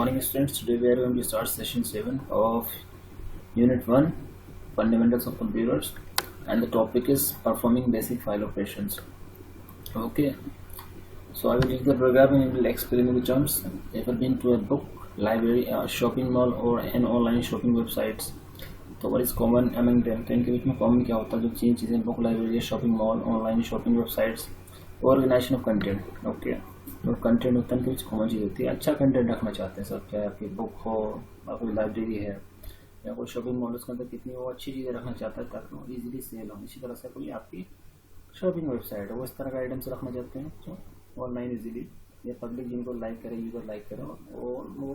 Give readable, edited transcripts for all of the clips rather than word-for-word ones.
morning, students. Today we are going to start session 7 of Unit 1, Fundamentals of Computers, and the topic is Performing Basic File Operations. Okay, so I will read the program and will explain the terms. Ever been to a book, library, a shopping mall, or an online shopping websites? तो what is common among them? तो इनके बीच में common क्या होता है? जो तीन चीज़ें, book, library, shopping mall, online shopping websites, organisation of content. Okay, और कंटेंट होता है इनके बीच कॉमन चीज़ होती है. अच्छा कंटेंट रखना चाहते हैं सब, चाहे आपकी बुक हो, आपकी लाइब्रेरी है या कोई शॉपिंग मॉल, उसके अंदर कितनी वो अच्छी चीज़ें रखना चाहता है ताकि वो ईजिली सेल हो. इसी तरह से कोई आपकी शॉपिंग वेबसाइट है, वो इस तरह का आइटम्स रखना चाहते हैं जो ऑनलाइन ईजिली या पब्लिक जिनको लाइक करे, यूज़र लाइक करे और वो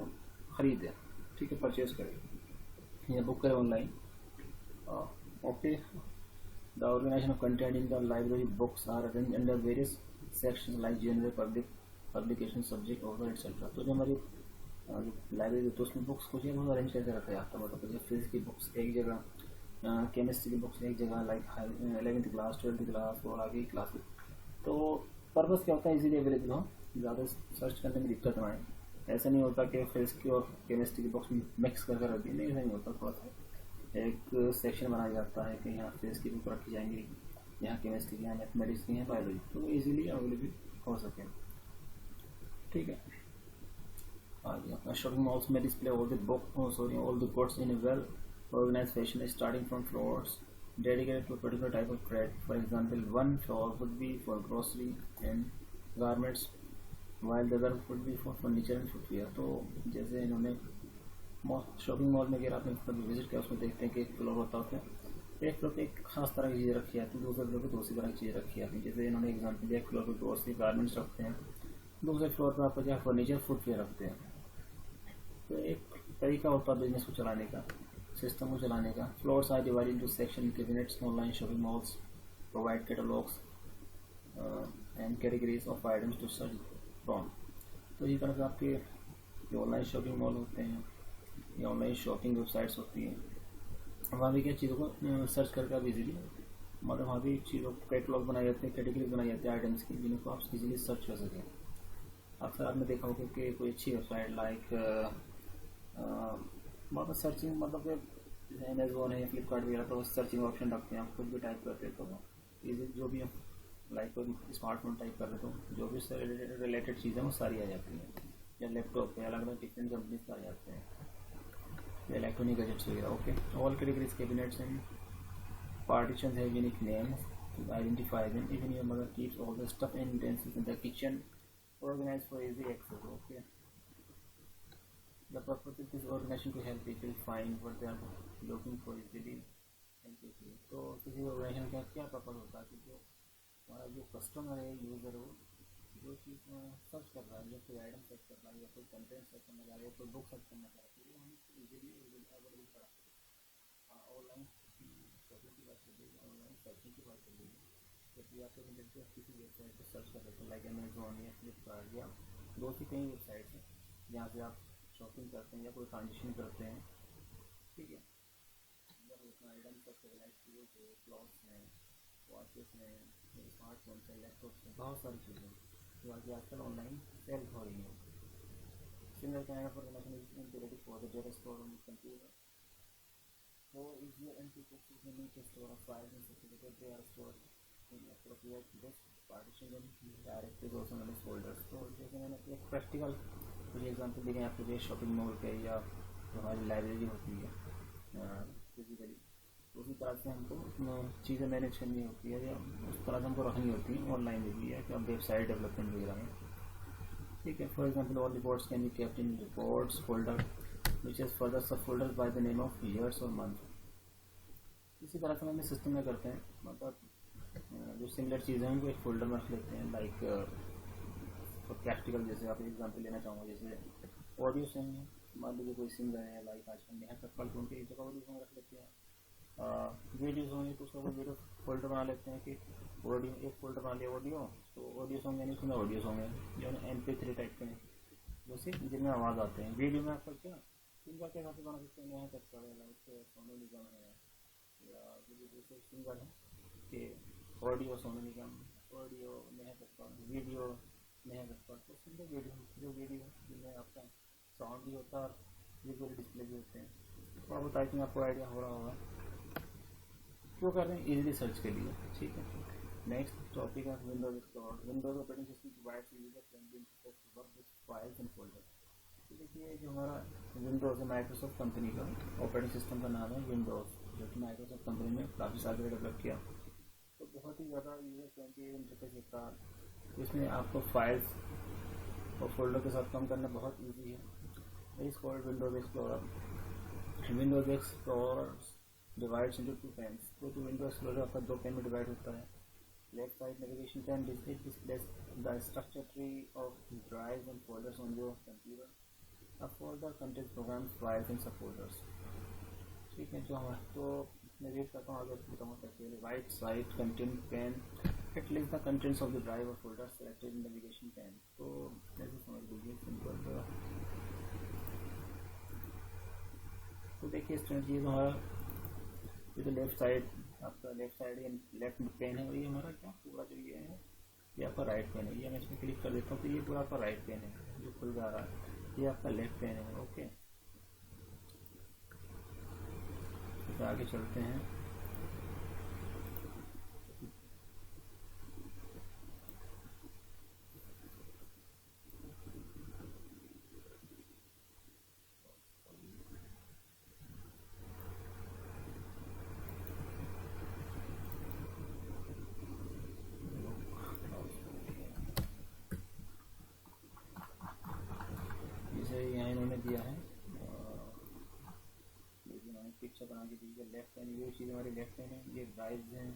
ख़रीदे, ठीक है, परचेज करे या बुक करे online. Okay, the organization of content in the library books are arranged under various sections like general, public, publication, subject, author, etc. तो जो हमारी लाइब्रेरी तो उसमें बुक्स कुछ बहुत अरेंज करके रखा जाता है. मतलब जैसे फिजिक्स की बुक्स एक जगह, केमिस्ट्री की बुक्स एक जगह, like 11th class, 12th class और आगे की क्लास. तो पर्पज़ क्या होता है? इजीली अवेलेबल हो, ज़्यादा सर्च करने में दिक्कत ना आए. ऐसा नहीं होता कि फिजिक्स की और केमिस्ट्री की बुक्स मिक्स करके रख दी, नहीं, ऐसा नहीं होता. थोड़ा सा एक सेक्शन बनाया जाता है कि यहाँ फिजिक्स की बुक रखी जाएंगी, यहाँ केमिस्ट्री की, यहाँ मैथमेटिक्स की, यहाँ बायोलॉजी, तो वो इजीली अवेलेबल हो सके. ठीक है, आगे शॉपिंग मॉल्स में display all the book all the goods in well organise fashion starting from floors dedicated to a particular type of trade. For example, one floor would be for grocery and garments, while the other would be for furniture and footwear. तो जैसे इन्होंने shopping mall में अगर आपने कभी visit किया, उसमें देखते हैं कि एक फ्लोर होता है, एक फ्लोर पे एक खास तरह की चीज़ें रखी आती है, दूसरे फ्लोर पे दूसरी तरह की चीज़ें रखी आती हैं. जैसे इन्होंने एग्जाम्पल दिया, एक फ्लोर पे ग्रोसरी गारमेंट्स रखते हैं, दूसरे फ्लोर पे आपको क्या फर्नीचर फुटवेयर रखते हैं. तो एक तरीका होता है बिजनेस को चलाने का, सिस्टम को चलाने का. Floors are divided into section, cabinets. Online shopping malls provide catalogues and categories of items to search from. तो इसी तरह से आपके जो ऑनलाइन शॉपिंग मॉल होते हैं या ऑनलाइन शॉपिंग वेबसाइट्स होती हैं, वहाँ भी क्या चीज़ों को सर्च करके आप इजीली, मतलब वहाँ भी चीज़ों को कैटलॉग बनाए जाते हैं, कैटेगरी बनाई जाती है आइटम्स की, जिनको आप इजीली सर्च कर सकें. अक्सर आपने देखा होगा कि कोई अच्छी वेबसाइट लाइक मतलब सर्चिंग, मतलब जैसे अमेजोन है या फ्लिपकार्ट वगैरह, तो सर्चिंग ऑप्शन रखते हैं. आप खुद भी टाइप करते हैं तो इजी, जो भी लाइक कोई स्मार्टफोन टाइप कर रहे तो जो भी रिलेटेड चीज़ें वो सारी आ जाती हैं, या लैपटॉप पे अलग अलग डिफरेंट कंपनीज का आ जाते हैं, इलेक्ट्रॉनिक गैजेट्स वगैरह. Okay, all categories cabinets and partitions have unique names to identify them. Even your mother keeps all the stuff and utensils in the kitchen organized for easy access. Okay, the purpose of this organization to help people find what they are looking for easily and quickly. तो किसी organisation का क्या purpose होता है कि जो हमारा जो कस्टमर है, यूज़र हो, जो चीज़ सर्च कर रहा है, या कोई आइटम सर्च कर रहा है, या कोई कंटेंट सर्च करना चाह रहा है, या कोई बुक सर्च करना चाह रहा है, तो हम इजीली अवेलेबल करा सकते हैं. ऑनलाइन शॉपिंग की बात कर लीजिए, ऑनलाइन सर्चिंग की बात कर लीजिए, जैसे आप कहीं देखते हैं किसी वेबसाइट पर सर्च कर सकते हैं, लाइक अमेजोन या फ्लिपकार्ट या दो से कई वेबसाइट्स हैं जहाँ से आप शॉपिंग करते हैं या कोई ट्रांजेक्शन करते हैं. ठीक है, जब उसमें आइटम सर्च करें, लाइक शूज़ है, क्लॉथ्स हैं, वॉचेस हैं, स्मार्टफोन है, लैपटॉप है, बहुत सारी चीज़ें जो आगे आजकल ऑनलाइन सेल हो रही हैं. Single kind of organisation is integrated for the data store on computer. So easier and people who need to store a file and certificate, they are stored in appropriate disk partition and directories also known as folders. तो जैसे मैंने एक practical कुछ example दिए हैं आपके लिए shopping mall के, या जो हमारी लाइब्रेरी होती है फिजिकली, उसी तरह से हमको चीज़ें मैनेज करनी होती है, या उस तरह से हमको रखनी होती है ऑनलाइन भी, है कि वेबसाइट डेवलपमेंट वगैरह में. ठीक है, for example all reports can be kept in reports folder which is further subfolders by the name of years or month. इसी तरह से हम सिस्टम में करते हैं, मतलब जो सिमिलर चीज़ें हैं उनको एक फोल्डर में रख लेते हैं. लाइक प्रैक्टिकल, जैसे आप एग्जांपल लेना चाहूँगा, जैसे ऑडियो सॉन्ग है, मान लीजिए कोई सिंगर है, लाइक आजकल नेहा कक्कड़, तो उनकी एक जगह ऑडियो सॉन्ग रख लेते हैं. वीडियो सॉन्ग है तो उसका वीडियो फोल्डर बना लेते हैं कि ऑडियो, एक फोल्डर बना लिया ऑडियो, तो ऑडियो सॉन्ग यानी उसमें ऑडियो सॉन्ग है जो MP3 टाइप के हैं, जैसे जिनमें आवाज़ आते हैं. वीडियो में आपका क्या सिंगर के हिसाब से बना सकते हैं, नेहा कक्कड़ है, लाइक सोनू निगम है, या जो भी दूसरे सिंगर हैं कि audio Sonu Nigam, audio Neha Kakkar, video Neha Kakkar. तो सिंगल वीडियो जो वीडियो जिनमें आपका साउंड भी होता है और विजुअल डिस्प्ले भी होते हैं। तो अब आई थिंक आपको आइडिया हो रहा होगा क्यों कर रहे हैं, इजीली सर्च के लिए। ठीक है, नेक्स्ट टॉपिक है Windows Explorer. Windows operating system provides user friendly interface to work with files and folder. तो देखिए जो हमारा विंडोज है माइक्रोसॉफ्ट कंपनी का ऑपरेटिंग सिस्टम का नाम है विंडोज, जो कि माइक्रोसॉफ्ट कंपनी ने काफ़ी साल पहले डेवलप किया। तो बहुत ही ज़्यादा यूजर फ्रेंडली इंटरफेस होता है, जिसमें आपको फाइल्स और फोल्डर के साथ काम करना बहुत ईजी है। Is called Windows Explorer. Windows Explorer divides into two panes. तो विंडोज एक्सप्लोरर आपका दो पेन में डिवाइड होता है। Left side navigation pane displays the structure tree of drives and folders on your computer. A folder contains programs, files and subfolders. ठीक है, जो हमारा तो मैं रीड करता हूँ आगे बताऊँगा कैसे। Right side content pane, it list the contents of the drive और folder selected in navigation pane. तो ऐसे समझ लीजिए सिंपल। तो देखिए स्टूडेंट, ये हमारा ये तो लेफ्ट साइड, आपका लेफ्ट साइड या लेफ्ट पेन है, और ये हमारा क्या पूरा जो ये है ये आपका राइट पेन है। ये मैं इसमें क्लिक कर देता हूँ तो ये पूरा आपका राइट पेन है जो खुल जा रहा है, ये आपका लेफ्ट पेन है। ओके, तो आगे चलते हैं। जैसे यहाँ इन्होंने दिया है पिक्चर बना के दी है। लेफ्ट पेन, ये चीज़ हमारी लेफ्ट पेन है, ये ड्राइव हैं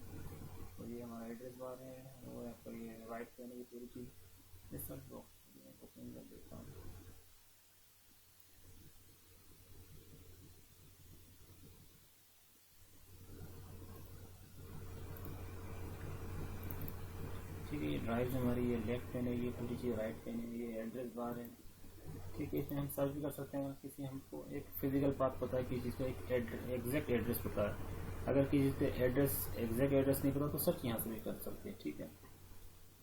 और ये हमारा एड्रेस बार है, और आपका ये राइट पेन है, ये पूरी चीज़। इस सब बॉक्स ओपन कर देता हूँ। ठीक है, ये ड्राइव हमारी ये लेफ्ट पेन है, ये पूरी चीज़ राइट पेन है, ये एड्रेस बार है। ठीक है, इसमें हम सर्च भी कर सकते हैं। किसी हमको एक फिजिकल पाथ पता है, किसी चीज़ का एक एग्जैक्ट एड्रेस पता है, अगर किसी चीज़ का एड्रेस एग्जैक्ट एड्रेस नहीं पता तो सर्च यहाँ से भी कर सकते हैं। ठीक है,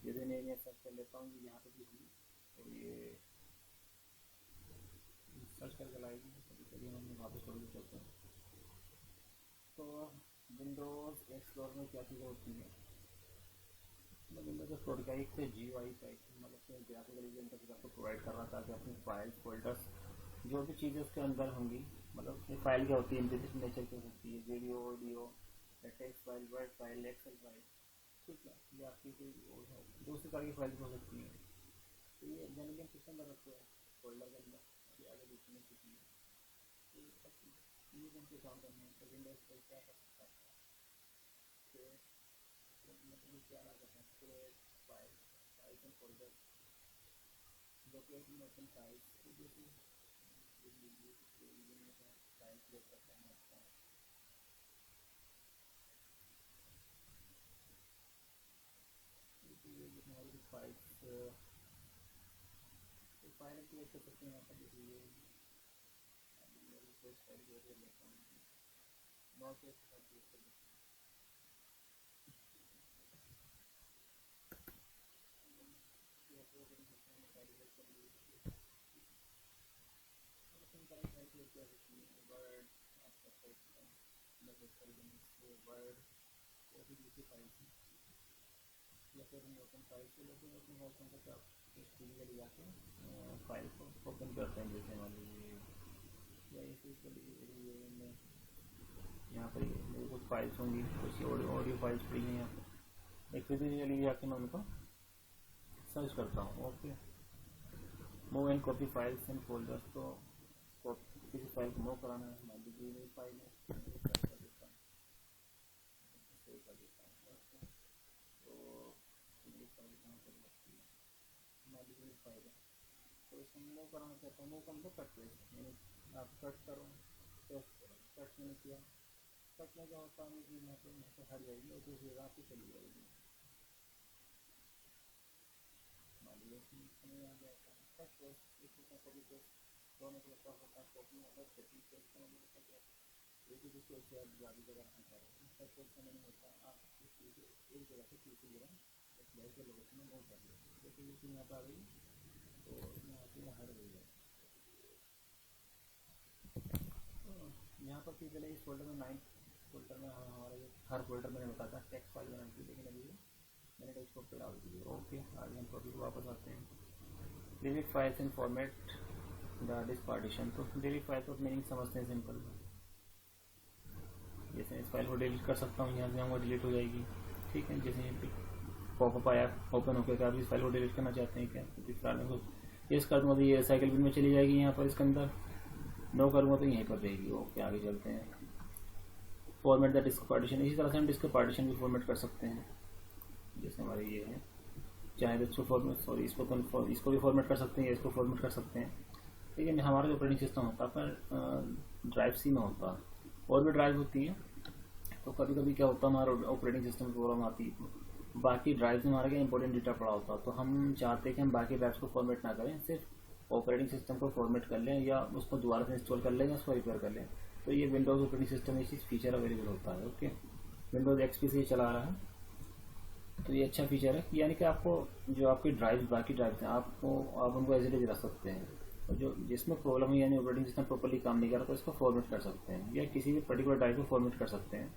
जैसे मैं सर्च कर लेता हूँ यहाँ पे भी होगी, और ये सर्च करके लाएगी। कभी कभी हम वापस थोड़ी देर चलते हैं। तो विंडोज़ एक्सप्लोरर में क्या चीज़ें होती हैं, मतलब विंडोज एक्सप्लोरर का एक तो GUI टाइप, मतलब ग्राफिकल यूजर इंटरफेस आपको प्रोवाइड कर रहा था कि अपनी फाइल फोल्डर्स जो भी चीज़ें उसके अंदर होंगी, मतलब ये फाइल क्या होती है, इंडिविजुअल नेचर की होती है, video audio text file, Word file, Excel file. ठीक है, ये आपकी कोई दूसरी तरह की फाइल हो सकती है। तो ये जनरली सिस्टम में रखते हैं फोल्डर के अंदर, ये आगे देखने की चीज़। तो ये सब चीज़ उनके काम करने हैं। तो विंडोज पर क्या कर सकता है कि मतलब क्या ना करते हैं पूरे file files and folder locating open files. तो जैसे फाइल क्रिएट करते हैं आपका, हमारी फाइल्स तो फाइल क्रिएट कर सकते हैं यहाँ पर। जैसे ये फाइल क्रिएट कर लेता हूँ, नॉट फाइल क्रिएट कर लेता हूँ। वर्ड आपका वर्ड वो भी दूसरी फाइल थी, या फिर हम ओपन फाइल से लेकिन ओपन फाइल का फिजिकली जाके फाइल को ओपन करते हैं। जैसे मान लीजिए या इसी के लिए यहाँ पर मेरे कुछ फाइल्स होंगी, कुछ ऑडियो फाइल्स पड़ी हैं यहाँ पर, एक फिजिकली जाके मैं उनको सर्च करता हूँ। Okay, move and copy files and folders. तो किसी फाइल को मूव कराना है, मान लीजिए मेरी फाइल है, कर देता हूँ, सेव कर देता हूँ। तो ये फाइल कहाँ पर लगती है, मान लीजिए मेरी फाइल है, तो इसको मूव कराना चाहता हूँ। मूव का मतलब कट पेस्ट, मैंने आप कट करो, कट मैंने किया, कट में क्या होता है मुझे यहाँ पे हट जाएगी और दूसरी जगह पे चली जाएगी। मान लीजिए समझ आ गया था कट पेस्ट, इसी का कभी पेस्ट दोनों को लगता होता है कॉपी मतलब कॉपी पेस्ट का मतलब होता है एक ही दूसरे से आप ज़्यादा जगह रखना चाह रहे हैं। कट पेस्ट का मैंने होता है आप एक जगह से दूसरी जगह एक बैग के लोकेशन में मूव कर लेते हैं। जैसे ये चीज़ यहाँ पर आ गई तो यहाँ से हट गई है, यहाँ पर कि पहले इस फोल्डर में 9 फोल्डर में हमारा ये हर फोल्डर मैंने बताया था टेक्स्ट फाइल बनाई थी, लेकिन अभी मैंने डेस्कटॉप पे डाल दी। ओके, आगे हम टॉपिक वापस आते हैं। Delete files in format the disk partition. तो डिलीट फाइल का मीनिंग समझते हैं सिंपल। जैसे इस फाइल को डिलीट कर सकता हूँ, यहाँ से हम डिलीट हो जाएगी। ठीक है, जैसे पॉपअप आया ओपन होकर क्या आप इस फाइल को डिलीट करना चाहते हैं क्या, तो इस फाइल को यस कर दूँगा तो ये साइकिल बिन में चली जाएगी। यहाँ पर इसके अंदर नो करूँगा तो यहीं पर रहेगी। ओके, आगे चलते हैं। फॉर्मेट द डिस्क पार्टीशन, इसी तरह से हम डिस्क पार्टीशन भी फॉर्मेट कर सकते हैं। जैसे हमारे ये है, चाहे तो इसको फॉर्मेट इसको भी फॉर्मेट कर सकते हैं या इसको फॉर्मेट कर सकते हैं। लेकिन हमारा जो ऑपरेटिंग सिस्टम होता है अपना ड्राइव सी में होता है, और भी ड्राइव होती है। तो कभी कभी क्या होता है, हमारा ऑपरेटिंग सिस्टम प्रॉब्लम आती है, बाकी ड्राइव में हमारा क्या इंपॉर्टेंट डेटा पड़ा होता है। तो हम चाहते हैं कि हम बाकी ड्राइव्स को फॉर्मेट ना करें, सिर्फ ऑपरेटिंग सिस्टम को फॉर्मेट कर लें या उसको दोबारा से इंस्टॉल कर लें या उसको रिपेयर कर लें। तो ये विंडोज ऑपरेटिंग सिस्टम में चीज़ फीचर अवेलेबल होता है। ओके, विंडोज एक्सपी से चला रहा है, तो ये अच्छा फीचर है, यानी कि आपको जो आपकी ड्राइव बाकी ड्राइव हैं आप उनको एज इट इज रख सकते हैं। और जो जिसमें प्रॉब्लम है, यानी ऑपरेटिंग सिस्टम प्रॉपर्ली काम नहीं कर रहा, तो इसको फॉर्मेट कर सकते हैं या किसी भी पर्टिकुलर ड्राइव को फॉर्मेट कर सकते हैं।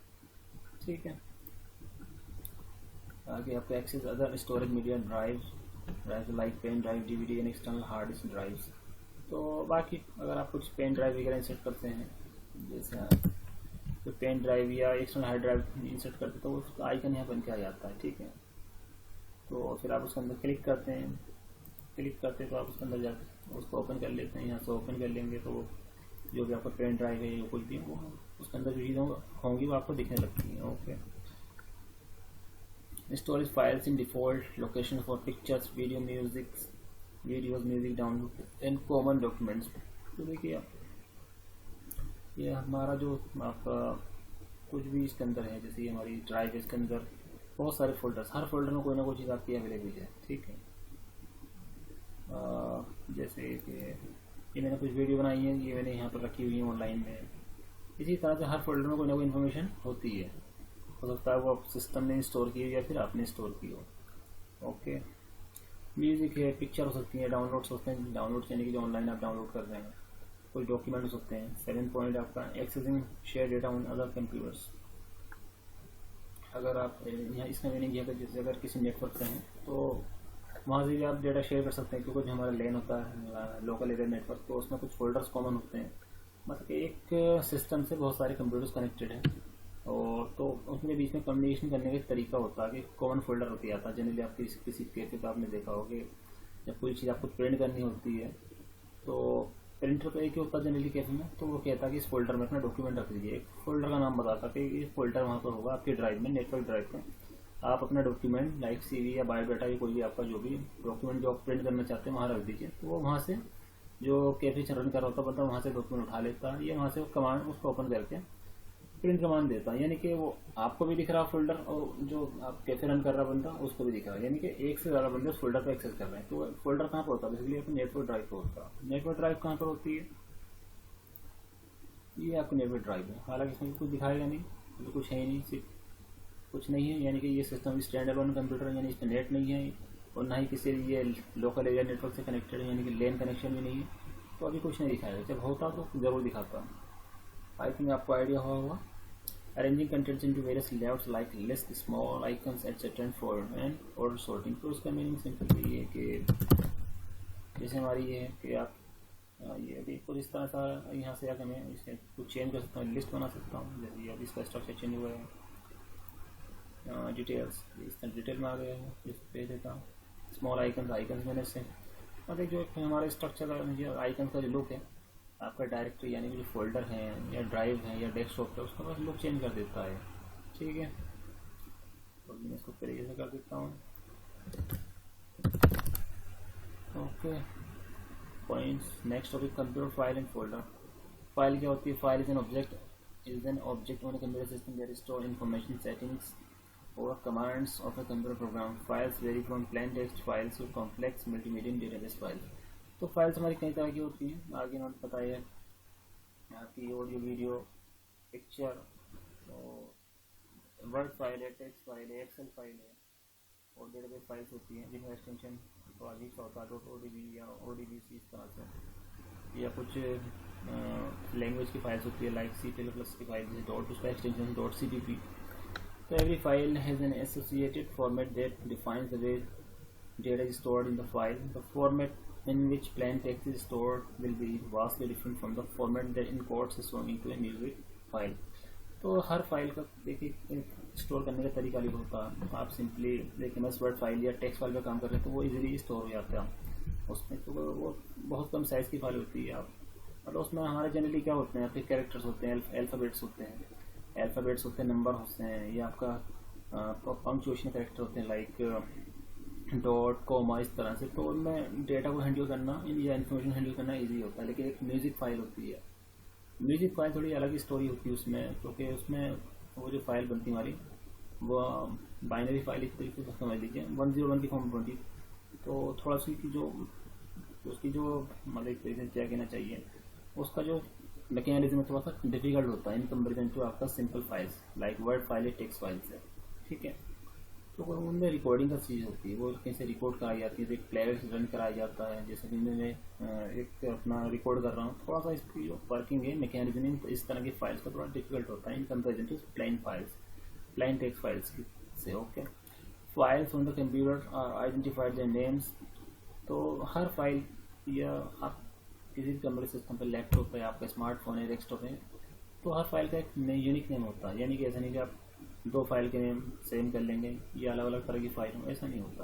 ठीक है, आगे आपको access other storage media drive like pen drive, DVD and external hard disk drives. तो बाकी अगर आप कुछ पेन ड्राइव वगैरह इंसर्ट करते हैं, जैसे तो पेन ड्राइव या एक्सटर्नल हार्ड ड्राइव इंसर्ट करते हैं, तो उसका आइकन यहाँ बन के आ जाता है। ठीक है, तो फिर आप उसके अंदर क्लिक करते हैं, तो आप उसके अंदर जाकर उसको ओपन कर लेते हैं। यहाँ से ओपन कर लेंगे तो जो भी आपका पेन ड्राइव है या कुछ भी वो उसके अंदर जो चीज़ें होंगी वो आपको दिखने लगती हैं। Okay, storage files in default location for pictures, videos, music download and common documents. तो देखिए ये हमारा जो आपका कुछ भी इसके अंदर है, जैसे हमारी ड्राइव है, इसके अंदर बहुत सारे फोल्डर्स, हर फोल्डर में कोई ना कोई चीज़ आपकी अवेलेबल है। ठीक है, जैसे कि ये मैंने कुछ वीडियो बनाई है, ये मैंने यहाँ पर रखी हुई है ऑनलाइन में। इसी तरह से हर फोल्डर में कोई ना कोई इन्फॉर्मेशन होती है। हो सकता है वो सिस्टम ने स्टोर की हो या फिर आपने स्टोर की हो। ओके, म्यूजिक है, पिक्चर हो सकती है, डाउनलोड्स होते हैं, डाउनलोड यानी कि जो ऑनलाइन आप डाउनलोड कर रहे हैं, कोई डॉक्यूमेंट हो सकते हैं। 7 पॉइंट आपका accessing share data on other computers. अगर आप यहाँ इसका मीनिंग ये है, जैसे अगर किसी नेटवर्क पे हैं तो वहाँ से भी आप डेटा शेयर कर सकते हैं, क्योंकि जो हमारा लेन होता है लोकल एरिया नेटवर्क, तो उसमें कुछ फोल्डर्स कॉमन होते हैं। मतलब कि एक सिस्टम से बहुत सारे कंप्यूटर्स कनेक्टेड हैं, और तो उसके बीच में कम्युनिकेशन करने का एक तरीका होता है कि कॉमन फोल्डर होती आता है। जनरली आप किसी कैफे पे आपने देखा होगा कि जब कोई चीज़ आपको प्रिंट करनी होती है तो प्रिंटर तो एक ही होता है जनरली कैफे में, तो वो कहता है कि इस फोल्डर में अपना डॉक्यूमेंट रख दीजिए। एक फोल्डर का नाम बताता है कि इस फोल्डर वहाँ पर होगा आपके ड्राइव में, नेटवर्क ड्राइव में। आप अपना डॉक्यूमेंट लाइक सीवी या बायोडाटा या कोई भी आपका जो भी डॉक्यूमेंट जो आप प्रिंट करना चाहते हैं वहाँ रख दीजिए। तो वो वहाँ से जो कैफे रन कर रहा होता है बंदा वहाँ से डॉक्यूमेंट उठा लेता है, या वहाँ से कमांड उसको ओपन करके प्रिंट कमांड देता है। यानी कि वो आपको भी दिख रहा फोल्डर, और जो आप कैफे रन कर रहा बंदा उसको भी दिख रहा है। यानी कि एक से ज़्यादा बंदे उस फोल्डर पर एक्सेस कर रहे हैं। तो फोल्डर कहाँ पर होता है, बेसिकली आपको नेटवर्क ड्राइव पर होता है। नेटवर्क ड्राइव कहाँ पर होती है, ये आपको नेटवर्क ड्राइव है। हालांकि इसमें कुछ दिखाएगा नहीं, तो कुछ है ही नहीं, सिर्फ कुछ नहीं है। यानी कि ये सिस्टम स्टैंड अलोन कंप्यूटर है, यानी इसमें नेट नहीं है और ना ही किसी ये लोकल एरिया नेटवर्क से कनेक्टेड है, यानी कि लेन कनेक्शन भी नहीं है। तो अभी कुछ नहीं दिखाएगा, जब होता तो जरूर दिखाता। आई थिंक आपको आइडिया हुआ होगा। Arranging contents into various layouts like list, small icons etcetera and order sorting. तो उसका मीनिंग सिंपल ये है कि जैसे हमारी ये है कि आप ये अभी कुछ इस तरह सा यहाँ से आकर मैं इसमें कुछ चेंज कर सकता हूँ, लिस्ट बना सकता हूँ। जैसे अभी इसका स्ट्रक्चर चेंज हुआ है, डिटेल्स इस तरह डिटेल में आ गया है, इस पे देता हूँ। स्मॉल आइकन्स मैंने से मतलब जो हमारे स्ट्रक्चर का आइकन का जो लुक है आपका डायरेक्टरी यानी कि जो फोल्डर है या ड्राइव है या डेस्कटॉप है उसका बस लुक चेंज कर देता है। ठीक है, तो मैं इसको तरीके से कर देता हूँ। Okay, points next topic computer file and folder. File क्या होती है, file is an object on computer system that store information, settings or commands of a computer program. Files vary from plain text files to complex multimedia database files. तो files हमारी कई तरह की होती हैं, आगे इन्होंने बताया है आपकी audio, video, picture, word file है, टेक्स्ट फाइल है, एक्सेल फाइल है, और डेटाबेस फाइल्स होती हैं जिनका एक्सटेंशन तो अभी होता है .odb या odbc इस तरह से, या कुछ लैंग्वेज की फाइल्स होती है, लाइक C++ की फाइल जैसे डॉट, उसका extension dot CPP. So every file has an associated format that defines the way data is stored in the file. The format in which plain text is stored will be vastly different from the format that encodes a song into a music file. तो हर file का देखिए store करने का तरीका अलग होता है. आप सिंपली देखिए MS वर्ड फाइल या टेक्स्ट फाइल में काम कर रहे हैं तो वो इजीली स्टोर हो जाता है उसमें. तो वो बहुत कम साइज़ की फाइल होती है. आप मतलब उसमें हमारे जनरली क्या होते हैं, आपके कैरेक्टर्स होते हैं, अल्फ़ाबेट्स होते हैं, नंबर होते हैं, या आपका पंक्चुएशन कैरेक्टर होते हैं लाइक डॉट कॉमा इस तरह से. तो उनमें डेटा को हैंडल करना या इन्फॉर्मेशन हैंडल करना ईजी होता है. लेकिन एक म्यूज़िक फाइल होती है, म्यूज़िक फाइल थोड़ी अलग स्टोरी होती है उसमें, क्योंकि उसमें वो जो फाइल बनती है हमारी वो बाइनरी फाइल एक तरीके से समझ लीजिए 101 की फॉर्म बनती. तो थोड़ा सी उसकी जो मतलब एक तरीके से क्या कहना चाहिए, उसका जो मैकेनिज्म थोड़ा सा डिफिकल्ट होता है इन कंपेरिजन टू आपका simple files like word file या टेक्स्ट फाइल्स है. ठीक है. तो उनमें रिकॉर्डिंग का चीज़ होती है, वो कैसे रिकॉर्ड कराई जाती है, एक प्लेयर रन कराया जाता है. जैसे कि मैं एक अपना रिकॉर्ड कर रहा हूँ, थोड़ा सा इसकी जो वर्किंग है मैकेनिज्म तो इस तरह की फाइल्स का थोड़ा डिफिकल्ट होता है in comparison to plain files, plain text files से. Okay. Files on the computer are identified their names. तो हर फाइल या आप किसी भी कंप्यूटर सिस्टम पर लैपटॉप है, आपका स्मार्टफोन है, डेस्कटॉप है, तो हर फाइल का एक यूनिक नेम होता है. यानी कि ऐसा नहीं कि आप दो फाइल के नेम सेम कर लेंगे या अलग अलग तरह की फाइल हो, ऐसा नहीं होता.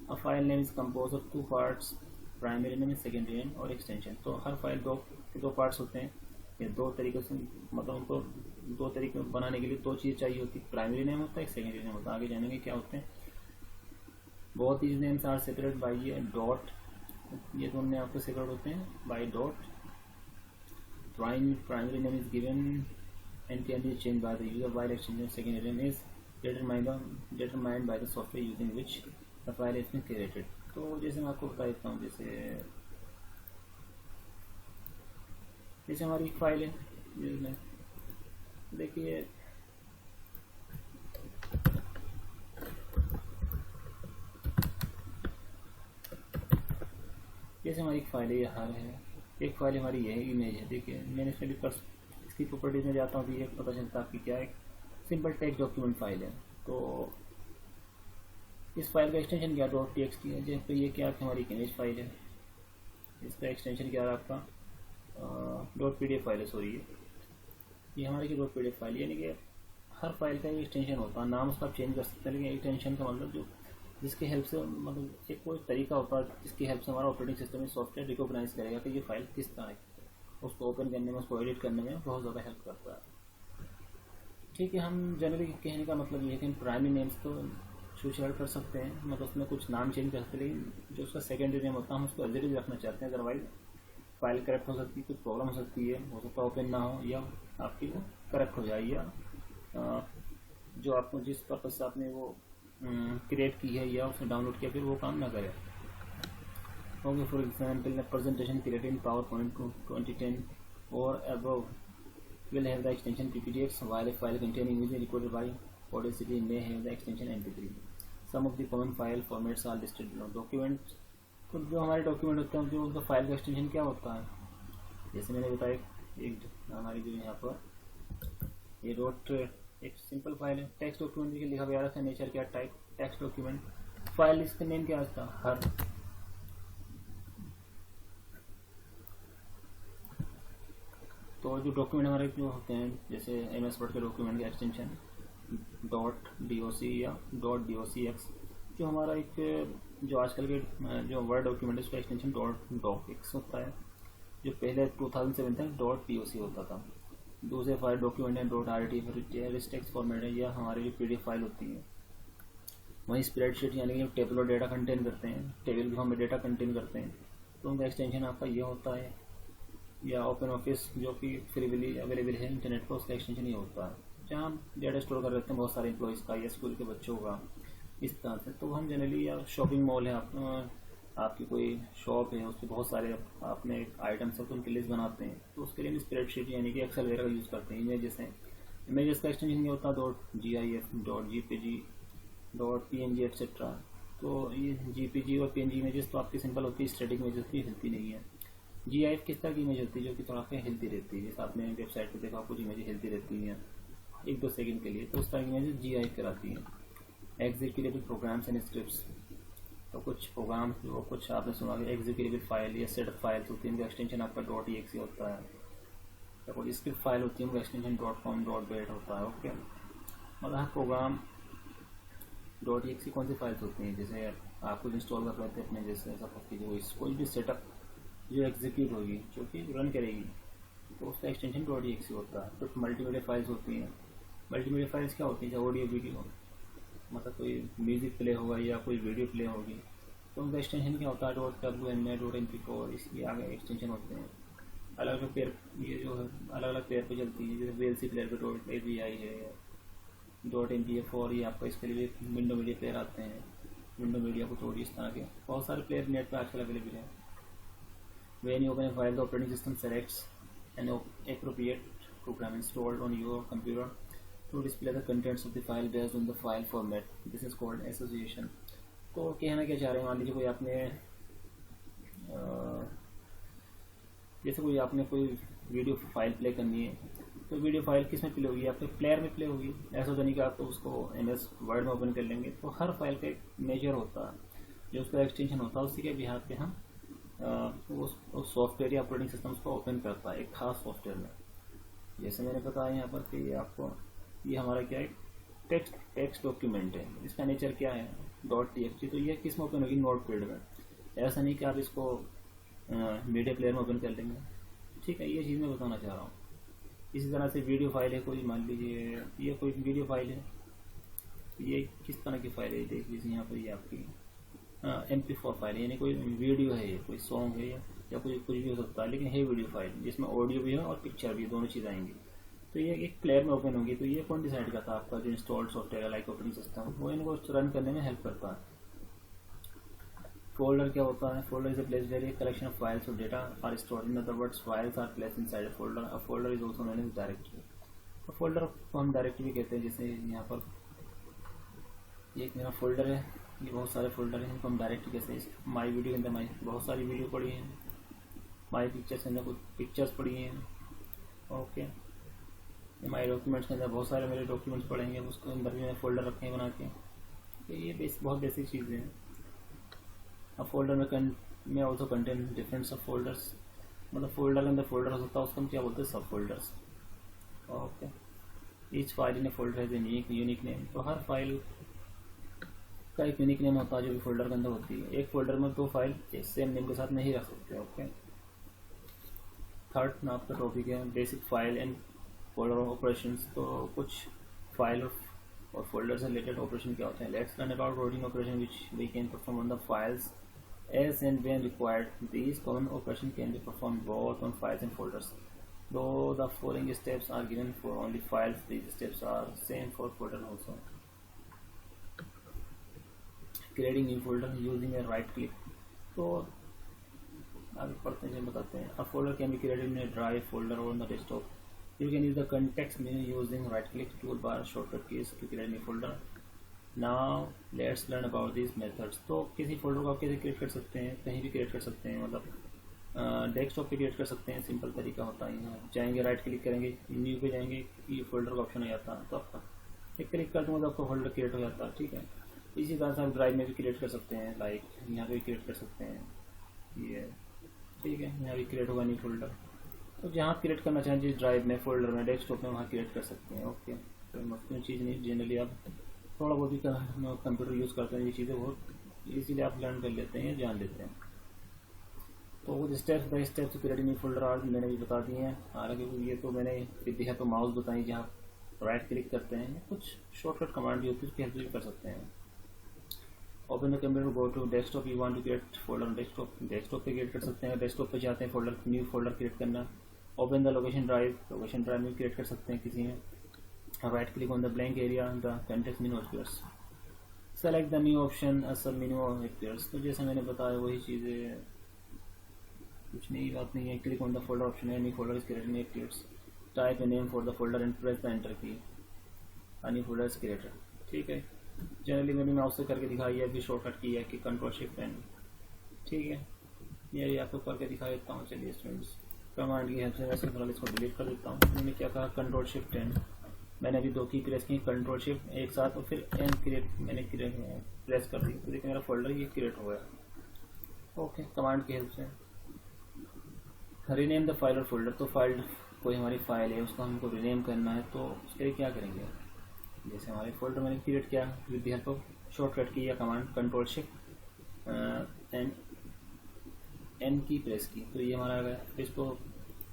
A file name is compose of 2 parts, primary name, secondary name और एक्सटेंशन. तो हर फाइल दो पार्ट्स होते हैं. ये दो तरीके से मतलब उनको दो तरीके बनाने के लिए दो चीज़ चाहिए होती है. प्राइमरी नेम होता है, एक सेकेंडरी नेम होता है. आगे जानेंगे क्या होते हैं. Both these names are separate by a dot. ये दोनों आपको सेपरेट होते हैं by dot. Primary name is given and can be changed by the user, while extension secondary name is determined by the software using which the file has been created. तो जैसे मैं आपको बता देता हूँ, जैसे हमारी एक फाइल है जिसमें देखिए जैसे हमारी एक फाइल है, ये हर है एक फाइल हमारी यह इमेज है. देखिए मैंने इसमें भी इसकी प्रॉपर्टीज में जाता हूँ तो ये पता चलता है आपकी क्या है, सिंपल टेक्स्ट डॉक्यूमेंट फाइल है. तो इस फाइल का एक्सटेंशन क्या डॉट टीएक्सटी है. जैसे ये क्या हमारी इमेज फाइल है, इसका एक्सटेंशन क्या है आपका डॉट पीडीएफ फाइल है. सॉरी ये हमारी की डॉट पीडीएफ फाइल. यानी कि हर फाइल का एक एक्सटेंशन होता है, नाम उसका आप चेंज कर सकते हैं, लेकिन एक्सटेंशन का मतलब जो जिसकी हेल्प से मतलब एक कोई तरीका होता है जिसकी हेल्प से हमारा ऑपरेटिंग सिस्टम में सॉफ्टवेयर रिकॉग्नाइज करेगा कि ये फाइल किस तरह है, उसको ओपन करने में, उसको एडिट करने में बहुत ज़्यादा हेल्प करता है. ठीक है. हम जनरली कहने का मतलब ये है कि प्राइमरी नेम्स तो छूट छाट कर सकते हैं, मतलब उसमें कुछ नाम चेंज कर सकते हैं, लेकिन जो उसका सेकेंडरी नेम होता है हम उसको एज इट इज रखना चाहते हैं. अदरवाइज फाइल करेक्ट हो सकती है, कुछ प्रॉब्लम हो सकती है, हो सकता है ओपन ना हो या आपकी वो करेक्ट हो जाए, या जो आपको जिस पर्पज़ से आपने वो क्रिएट की है या उसने डाउनलोड किया फिर वो काम ना करे. Okay, for example, a presentation created in PowerPoint 2010 or above will have the extension PPTX, while a file containing images recorded by Audacity may have the extension MP3. Some of the common file formats are listed below. Documents, तो जो हमारे document होते हैं जो उनका file का extension क्या होता है, जैसे मैंने बताया एक हमारी जो यहाँ पर ये डॉट एक सिंपल फाइल है. टेक्स्ट डॉक्यूमेंट के लिखा गया था नेचर क्या टाइप टेक्स्ट डॉक्यूमेंट. फाइल इसका नेम क्या था हर. तो जो डॉक्यूमेंट हमारे जो होते हैं जैसे MS वर्ड के डॉक्यूमेंट का एक्सटेंशन डॉट DOC या डॉट DOCX. जो हमारा एक जो आजकल के जो वर्ड डॉक्यूमेंट है उसका एक्सटेंशन डॉट DOCX होता है. जो पहले 2007 तक डॉट POC होता था. दूसरे फाइल डॉक्यूमेंट है डॉट RT टेक्स्ट फॉर्मेट है, या हमारी जो PDF फाइल होती है. वहीं स्प्रेडशीट यानी कि टेबल और डेटा कंटेन करते हैं, टेबल के फॉर्म में डेटा कंटेन करते हैं, तो उनका एक्सटेंशन आपका ये होता है. या ओपन ऑफिस जो कि फ्रीली अवेलेबल है इंटरनेट पर, उसका एक्सटेंशन ये होता है. जहाँ हम डेटा स्टोर कर रहते हैं बहुत सारे एम्प्लॉयज़ का या स्कूल के बच्चों का इस तरह से. तो हम जनरली या शॉपिंग मॉल है आपकी कोई शॉप है उसके बहुत सारे आपने आइटम्स है तो उनकी लिस्ट बनाते हैं, तो उसके लिए स्प्रेडशीट यानी कि एक्सेल वगैरह का यूज़ करते हैं. इमेजेस हैं, इमेजेस का एक्सटेंशन ये होता है dot GIF dot JPG dot PNG etcetera. तो ये JPG और PNG इमेजेस तो आपकी सिंपल होती है, स्टैटिक इमेजेस की हिलती नहीं है. GIF किस तरह की इमेज होती है जो कि थोड़ा सा हिलती रहती है, जैसे आपने वेबसाइट पे देखा कुछ इमेज हिलती रहती हैं 1-2 सेकंड के लिए, तो उस तरह की इमेज GIF कहलाती हैं। एग्जीक्यूटेबल प्रोग्राम्स एंड स्क्रिप्ट्स, तो कुछ प्रोग्राम वो कुछ आपने सुना होगा एग्जीक्यूटेबल फाइल या सेट फाइल्स होती है, उनका एक्सटेंशन आपका .exe होता है, या कोई स्क्रिप्ट फाइल होती है उनका एक्सटेंशन .com .bat होता है। ओके, मतलब हर प्रोग्राम .exe कौन सी फाइल्स होती हैं, जैसे आप कुछ इंस्टॉल कर लेते हैं अपने, जैसे सपोज कीजिए कोई भी सेटअप जो एग्जीक्यूट होगी जो कि रन करेगी तो उसका एक्सटेंशन .exe होता है। तो मल्टीमीडिया फाइल्स होती हैं, मल्टीमीडिया फाइल्स क्या होती हैं, जैसे ऑडियो वीडियो, मतलब कोई म्यूजिक प्ले होगा या कोई वीडियो प्ले होगी तो उनका एक्सटेंशन क्या होता है .wna.mp4, इसलिए आगे एक्सटेंशन होते हैं। अलग अलग पेयर, ये जो है अलग अलग पेयर पे चलती है, जैसे VLC प्लेयर पे .avi है, .mpa4, ये आपका इसके लिए विंडो मीडिया प्लेयर आते हैं, विंडो मीडिया को थोड़ी इस तरह के बहुत सारे प्लेयर नेट पे आजकल अवेलेबल हैं। When you open a file, the operating system selects an appropriate program installed on your computer to display the contents of the file based on the file format. This is called association. तो कहना क्या चाह रहे हैं, मान लीजिए कोई आपने जैसे कोई आपने कोई वीडियो फाइल प्ले करनी है, तो वीडियो फाइल किस में प्ले होगी, आपके प्लेयर में प्ले होगी। ऐसा तो नहीं कि आप तो उसको MS वर्ड में ओपन कर लेंगे, तो हर फाइल का एक मेजर होता है जो उसका एक्सटेंशन होता है, उसी के बिहार पे हम वो सॉफ्टवेयर या ऑपरेटिंग सिस्टम को ओपन करता है एक खास सॉफ्टवेयर में। जैसे मैंने बताया यहाँ पर कि आपको ये हमारा क्या है, टेक्स्ट डॉक्यूमेंट है, इसका नेचर क्या है .txt, तो ये किस में ओपन होगी, नोटपैड में। ऐसा नहीं कि आप इसको मीडिया प्लेयर में ओपन कर लेंगे, ठीक है, ये चीज़ मैं बताना चाह रहा हूँ। इसी तरह से वीडियो फाइल है कोई, मान लीजिए ये कोई वीडियो फाइल है, ये किस तरह की फाइल है, देख लीजिए यहाँ पर ये आपकी MP4 फाइल है, यानी कोई वीडियो है, कोई सॉन्ग है या कोई कुछ भी हो सकता है, लेकिन है वीडियो फाइल जिसमें ऑडियो भी है और पिक्चर भी, दोनों चीज़ आएंगी। तो ये एक प्लेयर में ओपन होगी, तो ये कौन डिसाइड करता है, आपका जो installed software like operating system, वो इनको रन करने में हेल्प करता है। फोल्डर क्या होता है, folder is a place where a collection of files और data are stored, in other words files are placed inside a folder. A folder is also known as directory. तो folder को हम directory कहते हैं, जैसे यहाँ पर ये एक मेरा फोल्डर है, ये बहुत सारे फोल्डर हैं, इनको हम डायरेक्टरी कैसे, माई वीडियो के अंदर माई बहुत सारी वीडियो पड़ी हैं, माई पिक्चर्स के अंदर कुछ पिक्चर्स पड़ी हैं, ओके, माई डॉक्यूमेंट्स के अंदर बहुत सारे मेरे डॉक्यूमेंट्स पड़ेंगे, उसके अंदर भी मैं फोल्डर रखे हैं बना के। तो ये बहुत बेसिक चीज़ें हैं। अब फोल्डर में ऑल्सो कंटेन डिफरेंट सब फोल्डर्स, मतलब फोल्डर के अंदर फोल्डर हो सकता है, उसको हम क्या बोलते हैं, सब folders. Okay, each file in A folder has a unique name. तो हर फाइल का एक यूनिक नेम होता है जो भी फोल्डर के अंदर होती है। एक फोल्डर में 2 फाइल सेम नेम के साथ नहीं रख सकते। ओके, थर्ड आपका टॉपिक है basic file and folder operations. तो कुछ फाइल और फोल्डर से रिलेटेड ऑपरेशन क्या होते हैं। Let's learn about routing operation which we can perform on the files as and when required. These common operations can be performed both on files and folders. Though the following steps are given for only files, these steps are same for folder also. Creating new folder using a right click. तो आगे पढ़ते हैं, बताते हैं। A folder can be created in a drive folder or on the desktop. You can use the context menu using right click toolbar shortcut keys to create a new folder. Now let's learn about these methods. तो किसी folder को आप कैसे create कर सकते हैं, कहीं भी क्रिएट कर सकते हैं, मतलब डेस्कटॉप पे क्रिएट कर सकते हैं। सिंपल तरीका होता है, यहाँ जाएंगे राइट क्लिक करेंगे, न्यू पे जाएंगे, ये फोल्डर का ऑप्शन हो जाता है, तो आपका एक क्लिक कर दूँगा तो आपका फोल्डर क्रिएट हो जाता है। ठीक है, इसी तरह से आप ड्राइव में भी क्रिएट कर सकते हैं, लाइक यहाँ पे भी क्रिएट कर सकते हैं, ये ठीक है, यहाँ भी क्रिएट होगा न्यू फोल्डर। तो जहाँ आप क्रिएट करना चाहें जिस ड्राइव में, फोल्डर में, डेस्कटॉप में, वहाँ क्रिएट कर सकते हैं। ओके, तो मुश्किल चीज़ नहीं, जनरली आप थोड़ा बहुत भी कंप्यूटर यूज़ करते हैं, ये चीज़ें बहुत इजीली आप लर्न कर लेते हैं, जान लेते हैं। तो कुछ steps by steps creating new folder आज मैंने भी बता दिए हैं। हालांकि ये तो मैंने दिया तो माउस बताई, जहाँ राइट क्लिक करते हैं, कुछ शॉर्टकट कमांड भी होती है, उसकी हेल्प भी कर सकते हैं। Open the computer, go to desktop, you want to create folder desktop पे क्रिएट कर सकते हैं। डेस्कटॉप पे जाते हैं फोल्डर, न्यू फोल्डर क्रिएट करना। ओपन द लोकेशन ड्राइव में क्रिएट कर सकते हैं किसी में। Right click on the blank area, the context menu appears. Select the new option, a sub menu appears. तो जैसे मैंने बताया वही चीज़ें, कुछ नई बात नहीं है। Click on the folder option, a new folder is created, appears. Type a name for the folder and press the enter key. A new folder is created. ठीक है, जनरली मैंने माउस से करके दिखाई है, अभी शॉर्टकट की है कि कंट्रोल शिफ्ट एन। ठीक है, ये आपको करके दिखा देता हूँ। चलिए स्टूडेंट्स, कमांड की हेल्प से वैसे फिलहाल इसको डिलीट कर देता हूँ। मैंने क्या कहा, कंट्रोल शिफ्ट एन, मैंने अभी 2 की प्रेस की, कंट्रोल शिफ्ट एक साथ और फिर एन क्रिएट मैंने प्रेस कर दी, तो देखिए मेरा फोल्डर ये क्रिएट हो गया। ओके, कमांड की हेल्प से रीनेम द फाइल और फोल्डर। तो फाइल, कोई हमारी फाइल है उसको हमको रीनेम करना है, तो उसके लिए क्या करेंगे, जैसे हमारे फोल्डर मैंने क्रिएट किया with the help of shortcut की या कमांड कंट्रोल शिफ्ट एन की प्रेस की, तो ये हमारा आ गया। तो इसको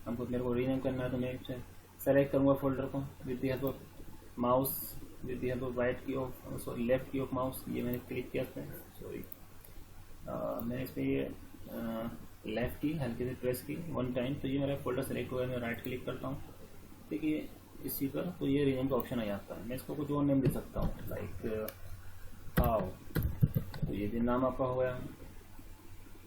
हमको मेरे को रीनेम करना है, तो मैं सेलेक्ट करूँगा फोल्डर को with the help of mouse, with the help of right की ऑफ सॉरी लेफ्ट की ऑफ माउस, ये मैंने क्लिक किया था, सॉरी मैंने इस पर ये लेफ्ट की हल्के से प्रेस की 1 टाइम, तो ये मेरा फोल्डर सेलेक्ट हुआ है। मैं राइट क्लिक करता हूँ, देखिए इसी पर, तो ये रीनेम का ऑप्शन आ जाता है। मैं इसको कुछ और नेम दे सकता हूँ, लाइक हाउ, तो ये भी नाम आपका हो गया।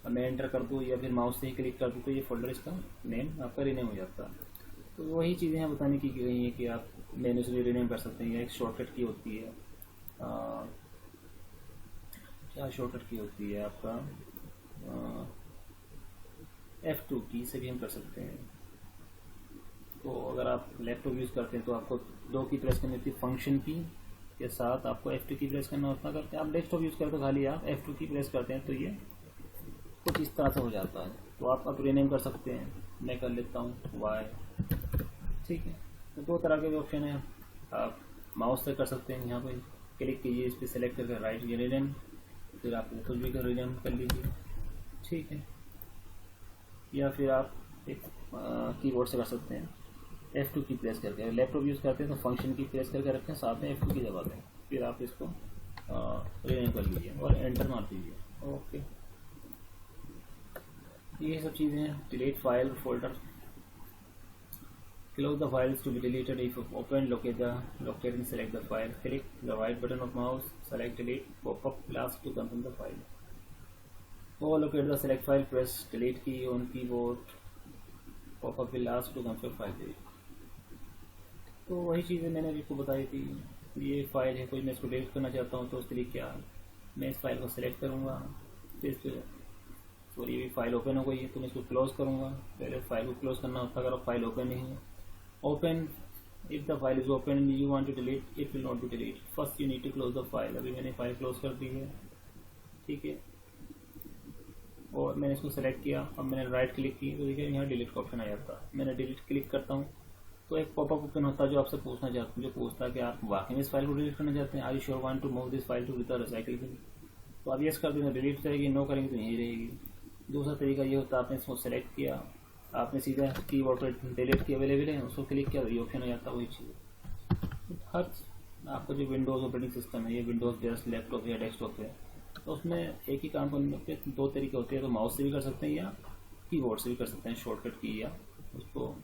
मैं एंटर कर दूँ या फिर माउस से ही क्लिक कर दूँ, तो ये फोल्डर इसका नेम आपका रीनेम हो जाता है। तो वही चीज़ें हैं बताने की गई हैं कि आप मेनू से भी रीनेम कर सकते हैं, या एक शॉर्टकट की होती है, क्या शॉर्टकट की होती है आपका, F2 की से भी हम कर सकते हैं। तो अगर आप लैपटॉप यूज़ करते हैं तो आपको 2 की प्रेस करनी होती है, फंक्शन की के साथ आपको F2 की प्रेस करना होता है। अगर आप डेस्कटॉप यूज़ करते हो खाली आप F2 की प्रेस करते हैं, तो ये कुछ इस तरह से हो जाता है। तो आप अब रीनेम कर सकते हैं, मैं कर लेता हूँ Y, ठीक है। तो 2 तरह के भी ऑप्शन हैं, आप माउस से कर सकते हैं, यहाँ पर क्लिक कीजिए, इस पर सेलेक्ट करके राइट रीनेम, फिर आप कुछ भी कर रीनेम कर लीजिए, ठीक है। या फिर आप एक कीबोर्ड से कर सकते हैं, F2 की प्रेस करके। लैपटॉप यूज़ करते हैं तो फंक्शन की प्रेस करके रखें, साथ में F2 की दबा दें, फिर आप इसको रीनेम कर लीजिए और एंटर मार दीजिए। ओके, ये सब चीज़ें हैं। Delete file folder, close the files to be deleted if open, locate and select the file, click the right button of mouse, select delete, pop-up last to confirm the file, or locate the select file, press delete key on keyboard, pop-up will ask to confirm file delete। तो वही चीज़ें मैंने अभी को बताई थी। ये file है, कोई मैं इसको डिलीट करना चाहता हूँ, तो उसके लिए क्या, मैं इस फाइल को सेलेक्ट करूँगा, फिर इस पर सॉरी ये फाइल ओपन हो गई है, तो मैं इसको क्लोज करूँगा। पहले फाइल को क्लोज करना होता है अगर फाइल ओपन नहीं है। Open, if the file is open you want to delete, it will not be delete, first you need to close the file. अभी मैंने फाइल क्लोज कर दी है, ठीक है, और मैंने इसको सेलेक्ट किया। अब मैंने राइट क्लिक की, तो देखिए यहाँ डिलीट का ऑप्शन आ जाता है। मैंने डिलीट क्लिक करता हूँ, तो एक पॉपअप ओपन होता है जो आपसे पूछना चाहते हैं, जो पूछता है कि आप वाकई में इस फाइल को डिलीट करना चाहते हैं, are you sure want to move this file to with recycle bin. तो आप यस कर देंगे, डिलीट रहेगी, नो करेंगे तो यहीं रहेगी। दूसरा तरीका ये होता है, आपने इसको सेलेक्ट किया, आपने सीधा कीबोर्ड पर डिलीट की अवेलेबल है, उसको क्लिक किया तो ये ऑप्शन आ जाता है। वही चीज़ हर आपको जो विंडोज़ ऑपरेटिंग सिस्टम है, ये विंडोज़ बेस्ड लैपटॉप है या डेस्कटॉप है, तो उसमें एक ही काम करने के 2 तरीके होते हैं। तो माउस से भी कर सकते हैं या कीबोर्ड से भी कर सकते हैं, शॉर्टकट की या उसको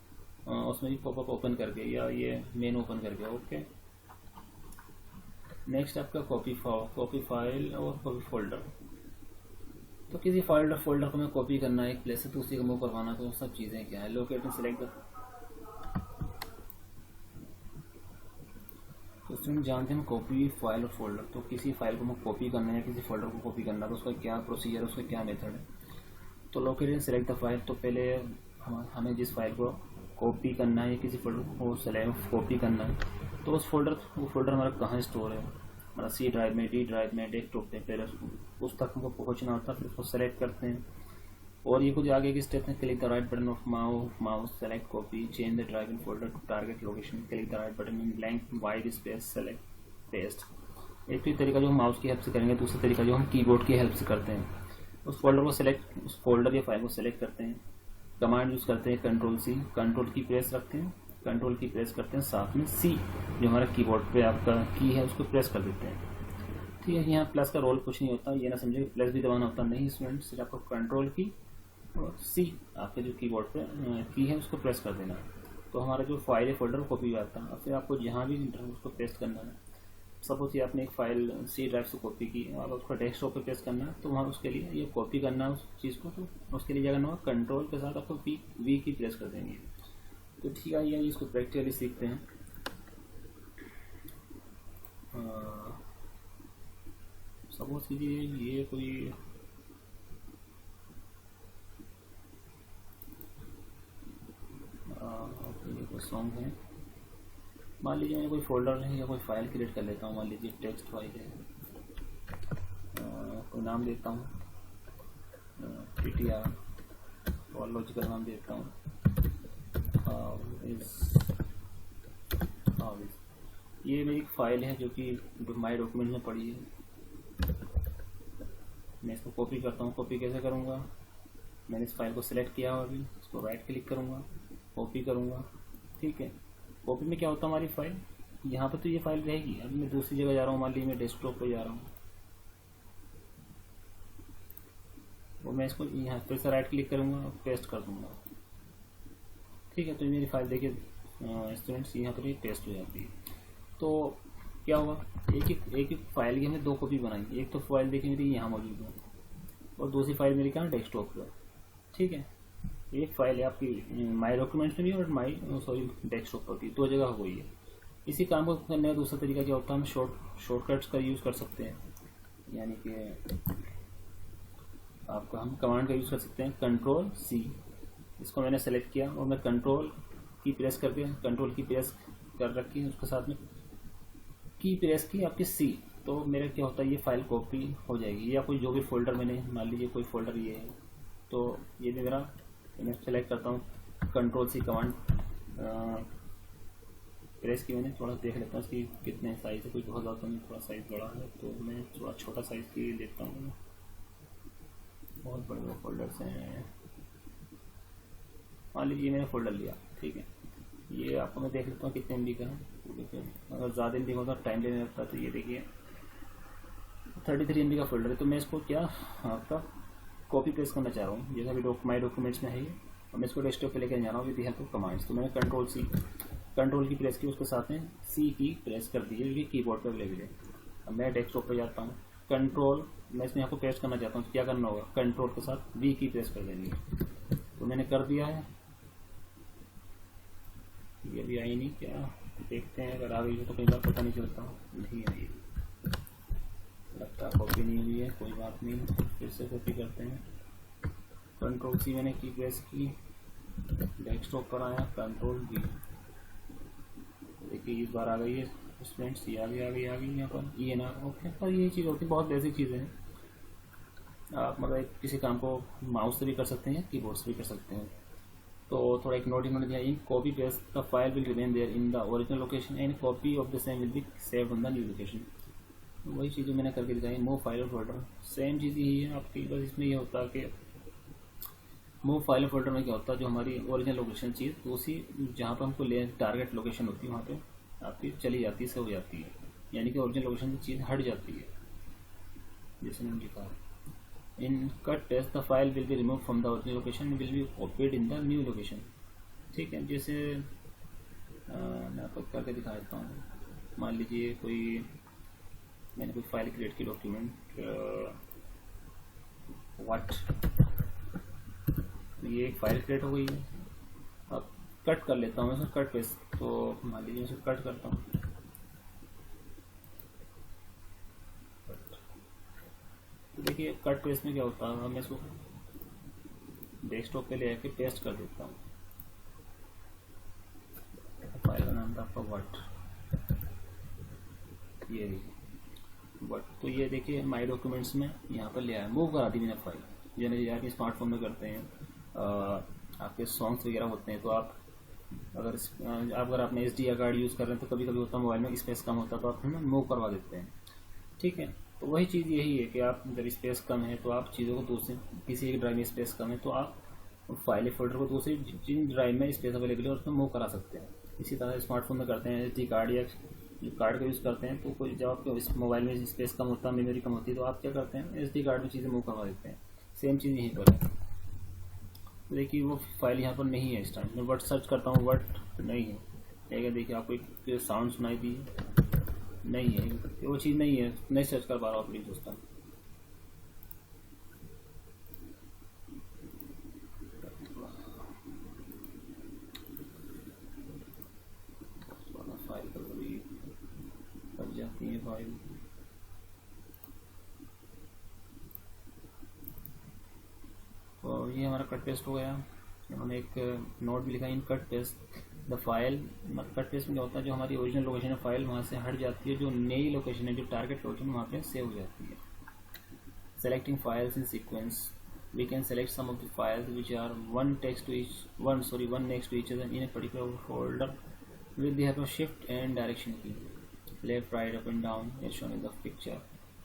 उसमें भी पॉपअप ओपन करके या ये मेन ओपन करके। ओके, नेक्स्ट आपका कॉपी फाइल और कॉपी फोल्डर। तो किसी फाइल और फोल्डर को मैं कॉपी करना है एक प्लेस से दूसरी को मूव करवाना, तो सब चीज़ें क्या है, लोकेट एंड सिलेक्ट द। तो स्टूडेंट जानते हैं कॉपी फाइल और फोल्डर, तो किसी फाइल को मैं कॉपी करना है, किसी फोल्डर को कॉपी करना है, तो उसका क्या प्रोसीजर है, उसका क्या मेथड है। तो locate and select the file, तो पहले हमें जिस फाइल को कॉपी करना है या किसी फोल्डर को सेलेक्ट कॉपी करना है, तो वो फोल्डर हमारा कहाँ स्टोर है, हमारा C ड्राइव में, D ड्राइव में, डेस्कटॉप पे, पहले उस तक हमको पहुँचना होता है, फिर उसको सेलेक्ट करते हैं। और ये कुछ आगे के स्टेप में, click the right button of mouse, select copy, change the drive in folder to target location, click the right button in blank wide space, select paste. एक तो तरीका जो हम माउस की हेल्प से करेंगे, दूसरा तरीका जो हम कीबोर्ड की हेल्प से करते हैं। उस फोल्डर को सेलेक्ट, उस फोल्डर या फाइल को सेलेक्ट करते हैं, कमांड यूज़ करते हैं कंट्रोल-C, कंट्रोल की प्रेस रखते हैं, कंट्रोल की प्रेस करते हैं, साथ में C जो हमारा कीबोर्ड पे आपका की है उसको प्रेस कर देते हैं। ठीक है, यहाँ प्लस का रोल कुछ नहीं होता, ये ना समझे प्लस भी दबाना होता नहीं स्टूडेंट, सिर्फ आपको कंट्रोल की और C आपके जो कीबोर्ड पे की है उसको प्रेस कर देना, तो हमारा जो फाइल है फोल्डर कॉपी हो जाता है। और फिर आपको जहाँ भी उसको पेस्ट करना है, सपोज ये आपने एक फाइल C ड्राइव से कॉपी की और उसको डेस्कटॉप पे पेस्ट करना है, तो वहाँ उसके लिए ये कॉपी करना है उस चीज़ को, तो उसके लिए क्या करना होगा, कंट्रोल के साथ आपको V की प्रेस कर देंगे। तो ठीक है, ये इसको प्रैक्टिकली सीखते हैं। सपोज कीजिए ये कोई कोई सॉन्ग है, मान लीजिए मैं कोई फोल्डर है या कोई फाइल क्रिएट कर लेता हूँ, मान लीजिए टेक्स्ट फाइल है, कोई नाम देता हूँ PTR और लॉजिकल नाम देता हूँ ये मेरी एक फाइल है जो कि माई डॉक्यूमेंट में पड़ी है। मैं इसको कॉपी करता हूँ। कॉपी कैसे करूँगा, मैंने इस फाइल को सिलेक्ट किया और अभी इसको राइट क्लिक करूँगा, कॉपी करूँगा। ठीक है, कॉपी में क्या होता है, हमारी फाइल यहाँ पर तो ये फाइल रहेगी। अभी मैं दूसरी जगह जा रहा हूँ, मान लीजिए मैं डेस्कटॉप पर जा रहा हूँ, और मैं इसको यहाँ फिर से राइट क्लिक करूँगा और पेस्ट कर दूँगा। ठीक है, तो मेरी फाइल देखिए स्टूडेंट्स यहाँ पर ये पेस्ट हो जाती है। तो क्या हुआ, एक फाइल की हमने दो कॉपी बनाई। एक तो फाइल देखिए मेरी यहाँ मौजूद है और दूसरी फाइल मेरी कहाँ डेस्कटॉप पर। ठीक है, एक फाइल है आपकी माई डॉक्यूमेंट्स में भी और डेस्कटॉप पर भी, दो जगह हो गई है। इसी काम को करने का दूसरा तरीका क्या होता है, हम शॉर्टकट्स का यूज़ कर सकते हैं। यानी कि आपका हम कमांड का यूज़ कर सकते हैं, Ctrl+C। इसको मैंने सेलेक्ट किया और मैं कंट्रोल की प्रेस करके कंट्रोल की प्रेस कर रखी है, उसके साथ में की प्रेस की आपकी C, तो मेरा क्या होता है, ये फाइल कॉपी हो जाएगी। या कोई जो भी फोल्डर मैंने, मान लीजिए कोई फोल्डर ये है, तो ये भी मेरा, मैं सेलेक्ट करता हूँ Ctrl+C कमांड प्रेस की मैंने। थोड़ा देख लेता हूँ इसकी कितने साइज़ है, कोई बहुत ज़्यादा तो नहीं, थोड़ा साइज़ बड़ा है तो मैं थोड़ा छोटा साइज़ की लेता हूँ। बहुत बड़े बड़े फोल्डर्स हैं, मान लीजिए मैंने फोल्डर लिया। ठीक है, ये आपको मैं देख लेता हूँ कितने MB का है। देखिए अगर ज़्यादा MB होता टाइम लेने लगता, तो ये देखिए 33 MB का फोल्डर है। तो मैं इसको क्या आपका कॉपी पेस्ट करना चाह रहा हूँ, जैसा भी माई डॉक्यूमेंट्स में है ये, और मैं इसको डेस्कटॉप पे लेकर जा रहा हूँ विद हेल्प ऑफ कमांड्स। तो मैंने Ctrl+C, कंट्रोल की प्रेस की, उसके साथ में C की प्रेस कर दी है, क्योंकि कीबोर्ड पर अवेलेबल है। अब मैं डेस्कटॉप पर जाता हूँ, कंट्रोल, मैं इसमें यहाँ को पेस्ट करना चाहता हूँ, तो क्या करना होगा, कंट्रोल के साथ V की प्रेस कर देनी है। तो मैंने कर दिया है, ये भी आई नहीं, क्या देखते हैं, अगर आ गई हो तो कई बार पता नहीं चलता, नहीं आई, लगता कॉपी नहीं हुई है, कोई बात नहीं, फिर से कॉपी करते हैं। Ctrl+C मैंने की प्रेस की, डेस्कटॉप पर आया, Ctrl+V, देखिए इस बार आ गई है स्टूडेंट्स, ये आ गई यहाँ पर ENR। ओके, पर ये चीज़ होती है, बहुत बेसिक चीज़ें हैं। आप मतलब किसी काम को माउस से भी कर सकते हैं, कीबोर्ड से भी कर सकते हैं। तो थोड़ा एक नोट इन्होंने दिया, in copy paste the file will remain there in the original location and copy of the same will be saved on the new location. वही चीज़ें मैंने करके दिखाई। मूव फाइल और फोल्डर सेम चीज़ ही है आपकी, बस इसमें ये होता है कि मूव फाइल और फोल्डर में क्या होता है, जो हमारी ओरिजिनल लोकेशन चीज़, तो उसी जहाँ पर हमको टारगेट लोकेशन होती है वहाँ पे आपकी चली जाती है, सेव हो जाती है। यानी कि ओरिजिनल लोकेशन की चीज़ हट जाती है, जैसे मैंने लिखा in cut test the file will be removed from the original location and will be copied in the new location। ठीक है, जैसे मैं आपको करके दिखा देता हूँ। मान लीजिए मैंने कोई फाइल क्रिएट की, डॉक्यूमेंट व्हाट, ये एक फाइल क्रिएट हो गई है। अब कट कर लेता हूँ मैं कट पेस्ट, तो मान लीजिए मैं कट करता हूँ। देखिए कट पेस्ट में क्या होता है, मैं इसको डेस्कटॉप पे ले आके पेस्ट कर देता हूँ। फाइल का नाम था आपका व्हाट, ये व्हाट, तो ये देखिए माई डॉक्यूमेंट्स में यहाँ पर ले आया, मूव करा दी मैंने फाइल। जैसे आप स्मार्टफोन में करते हैं, आपके सॉन्ग्स वगैरह होते हैं, तो आप अगर आपने SD कार्ड यूज़ कर रहे हैं, तो कभी कभी होता है मोबाइल में स्पेस कम होता है, तो आप मूव करवा देते हैं। ठीक है, तो वही चीज़ यही है कि आप जब स्पेस कम है तो आप चीज़ों को दूसरे, किसी एक ड्राइव में स्पेस कम है तो आप फाइल फोल्डर को दूसरी जिन ड्राइव में स्पेस अवेलेबल है उसमें मूव करा सकते हैं। इसी तरह स्मार्टफोन में करते हैं, SD कार्ड या कार्ड का यूज़ करते हैं, तो कोई जब आपको मोबाइल में स्पेस कम होता है, मेमोरी कम होती है, तो आप क्या करते हैं, SD कार्ड में चीज़ें मूव करवा देते हैं। सेम चीज़ यहीं पर है। देखिए वो फाइल यहाँ पर नहीं है इस टाइम, मैं वर्ड सर्च करता हूँ, वर्ड नहीं है। देखिए आपको एक साउंड सुनाई दी, नहीं है, वो चीज़ नहीं है, नहीं सर्च कर पा रहा हूँ प्लीज़ दोस्तों। फाइल कभी बच जाती है फाइल। तो ये हमारा कट पेस्ट हो गया। उन्होंने एक नोट भी लिखा, in cut paste the file cut paste में क्या होता है, जो हमारी ओरिजिनल लोकेशन है फाइल वहाँ से हट जाती है, जो नई लोकेशन है जो टारगेट लोकेशन वहाँ पे सेव हो जाती है. Selecting files in sequence, we can select some of the files which are one next to each other in a particular folder with the help of shift and direction key, left, right, up and down as shown in the picture.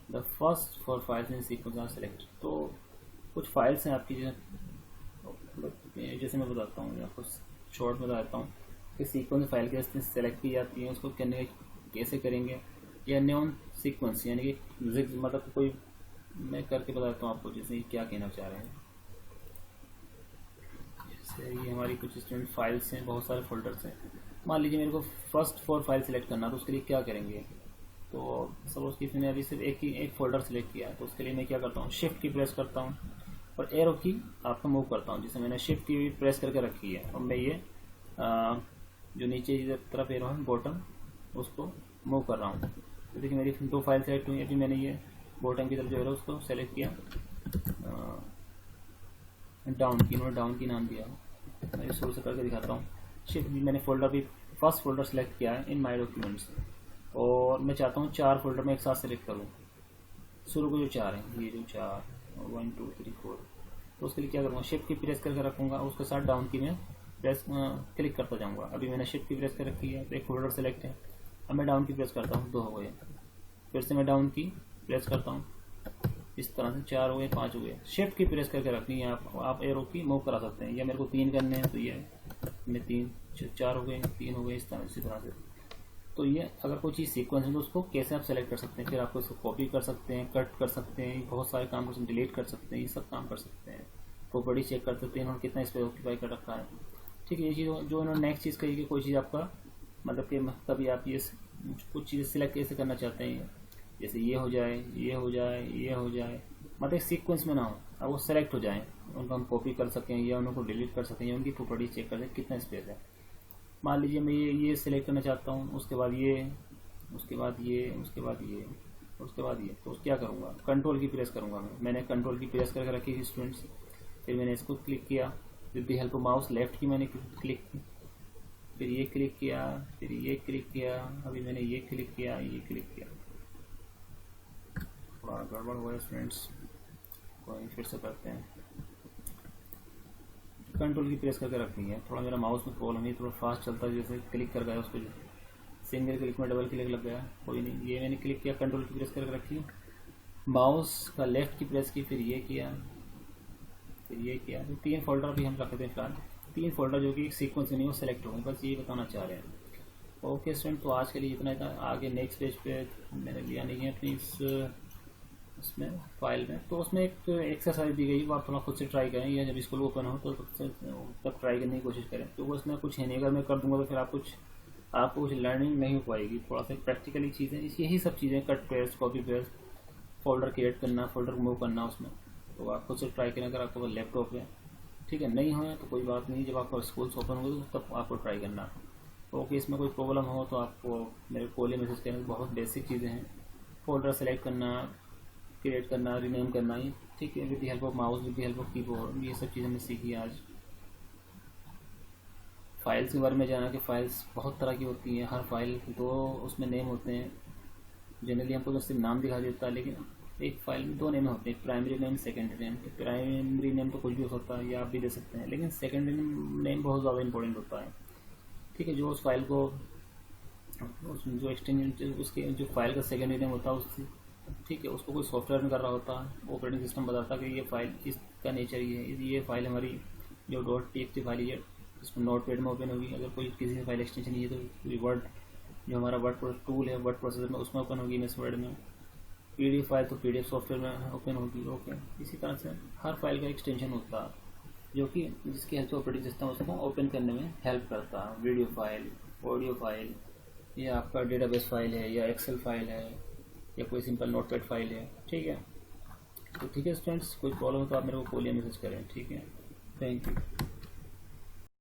The first 4 files in sequence are selected. तो कुछ files हैं आपकी जैसे मैं बताता हूँ आपको short में बताता हूँ कि सीक्वेंस फाइल कैसे सेलेक्ट की जाती है, उसको कैसे करेंगे, या नॉन सीक्वेंस यानी कि मतलब कोई मैं करके बताता हूँ आपको जैसे क्या कहना चाह रहे हैं. जैसे ये हमारी कुछ स्टूडेंट फाइल्स हैं, बहुत सारे फोल्डर्स हैं. मान लीजिए मेरे को फर्स्ट 4 फाइल सेलेक्ट करना, तो उसके लिए क्या करेंगे, तो सपोज कि मैंने अभी सिर्फ एक फोल्डर सेलेक्ट किया है, तो उसके लिए मैं क्या करता हूँ, शिफ्ट की प्रेस करता हूँ और एरो की आपको मूव करता हूँ. जैसे मैंने शिफ्ट की प्रेस करके रखी है और मैं ये जो नीचे की तरफ एरो है बॉटम उसको मूव कर रहा हूँ. तो देखिए मेरी 2 फाइल सेलेक्ट हुई. अभी मैंने ये बॉटम की तरफ जो है उसको सेलेक्ट किया, डाउन की, उन्होंने डाउन की नाम दिया. मैं शुरू से करके दिखाता हूँ. शिफ्ट भी मैंने फोल्डर भी फर्स्ट फोल्डर सेलेक्ट किया है इन माय डॉक्यूमेंट्स, और मैं चाहता हूँ 4 फोल्डर में एक साथ सेलेक्ट करूँ. शुरू को जो 4 हैं, ये जो 4 1 2 3 4, तो उसके लिए क्या करूँगा, शिफ्ट की प्रेस करके रखूँगा, उसके साथ डाउन की में प्रेस क्लिक करता जाऊँगा. अभी मैंने शिफ्ट की प्रेस कर रखी है तो एक फोल्डर सेलेक्ट है. अब मैं डाउन की प्रेस करता हूँ, 2 हो गए. फिर से मैं डाउन की प्रेस करता हूँ, इस तरह से 4 हो गए, 5 हो गए. शिफ्ट की प्रेस करके रखनी है, आप एरो की मूव करा सकते हैं, या मेरे को 3 करने हैं तो ये मैं 3 4 हो गए, 3 हो गए, इस तरह से. तो ये अगर कोई चीज़ सीक्वेंस है तो उसको कैसे आप सेलेक्ट कर सकते हैं, फिर आपको इसको कॉपी कर सकते हैं, कट कर सकते हैं, बहुत सारे काम कर सकते हैं, डिलीट कर सकते हैं, ये सब काम कर सकते हैं. प्रॉपर्टी चेक कर सकते हैं इन्होंने कितना स्पेस ऑक्यूपाई कर रखा है. ठीक है, ये चीज़ जो इन्होंने नेक्स्ट चीज़ कही कि कोई चीज़ आपका मतलब कि कभी आप ये कुछ चीज़ें सिलेक्ट कैसे करना चाहते हैं, जैसे ये हो जाए, ये हो जाए, ये हो जाए, मतलब सीक्वेंस में ना हो, अब वो सेलेक्ट हो जाए, उनको हम कॉपी कर सकें या उनको डिलीट कर सकें या उनकी प्रॉपर्टी चेक कर सकें कितना स्पेस है. मान लीजिए मैं ये सिलेक्ट करना चाहता हूँ, उसके बाद ये, उसके बाद ये, उसके बाद ये, उसके बाद ये, तो क्या करूँगा, कंट्रोल की प्रेस करूँगा. मैंने कंट्रोल की प्रेस करके रखी थी स्टूडेंट्स. फिर मैंने इसको क्लिक किया with the help of mouse, left की मैंने क्लिक की, फिर ये क्लिक किया, फिर ये क्लिक किया, अभी मैंने ये क्लिक किया, ये क्लिक किया. थोड़ा गड़बड़ हुआ है स्टूडेंट्स, कोई फिर से करते हैं. कंट्रोल की प्रेस करके रखनी है. थोड़ा मेरा माउस में प्रॉब्लम है, थोड़ा फास्ट चलता है, जैसे क्लिक कर गया उसको सिंगल क्लिक में डबल क्लिक लग गया, कोई नहीं. ये मैंने क्लिक किया, कंट्रोल की प्रेस करके रखी, माउस का लेफ्ट की प्रेस की, फिर ये किया, फिर ये किया. तो 3 फोल्डर भी हम रखते हैं फिलहाल, 3 फोल्डर जो कि सीक्वेंस में नहीं वो सेलेक्ट होंगे, बस ये बताना चाह रहे हैं. ओके स्टूडेंट, तो आज के लिए इतना था. आगे नेक्स्ट पेज पे मैंने लिया नहीं है अपनी उसमें फाइल में, तो उसमें एक एक्सरसाइज दी गई, वो आप थोड़ा खुद से ट्राई करें, या जब स्कूल ओपन हो तो तब ट्राई करने की कोशिश करें. तो वो इसमें कुछ है नहीं, अगर मैं कर दूंगा तो फिर आपको कुछ लर्निंग नहीं हो पाएगी. थोड़ा सा प्रैक्टिकली चीज़ें, यही सब चीज़ें, cut paste, copy paste, folder create करना, फोल्डर मूव करना उसमें, तो आप खुद से ट्राई करें. अगर आपको लैपटॉप है, ठीक है, नहीं हो तो कोई बात नहीं, जब आपका स्कूल ओपन होगा तो तब आपको ट्राई करना. ओके, इसमें कोई प्रॉब्लम हो तो आपको मेरे कॉल मैसेज करें. बहुत बेसिक चीज़ें हैं, फोल्डर सेलेक्ट करना, क्रिएट करना, रीनेम करना, ही ठीक है, with the help of mouse, with the help of keyboard, ये सब चीज़ें हमने सीखी आज. फाइल्स के बारे में जाना कि फाइल्स बहुत तरह की होती हैं, हर फाइल दो उसमें नेम होते हैं. जनरली हमको तो सिर्फ नाम दिखा देता है, लेकिन एक फाइल में 2 नेम होते हैं, primary name, secondary name. Primary name तो कुछ भी हो सकता है, या आप भी दे सकते हैं, लेकिन सेकेंडरी नेम बहुत ज़्यादा इंपॉर्टेंट होता है. ठीक है, जो उस फाइल को जो एक्सटेंशन उसके जो फाइल का सेकेंडरी नेम होता है उससे, ठीक है, उसको कोई सॉफ्टवेयर में कर रहा होता है, ऑपरेटिंग सिस्टम बताता है कि ये फाइल इसका नेचर ये फाइल हमारी जो .txt फाइल है इसमें नोटपैड में ओपन होगी. अगर कोई किसी से फाइल एक्सटेंशन नहीं है तो वर्ड जो हमारा वर्ड टूल है वर्ड प्रोसेसर में उसमें ओपन होगी, एमएस वर्ड में. PDF फाइल तो PDF सॉफ्टवेयर में ओपन होगी. ओके, इसी तरह से हर फाइल का एक्सटेंशन होता है जो कि जिसकी हेल्प से ऑपरेटिंग सिस्टम उसको ओपन करने में हेल्प करता है. वीडियो फाइल, ऑडियो फाइल, या आपका डेटाबेस फाइल है, या एक्सेल फाइल है, या कोई सिंपल नोटपैड फाइल है. ठीक है, तो ठीक है स्टूडेंट्स, कोई प्रॉब्लम हो तो आप मेरे को कॉल या मैसेज करें. ठीक है, थैंक यू.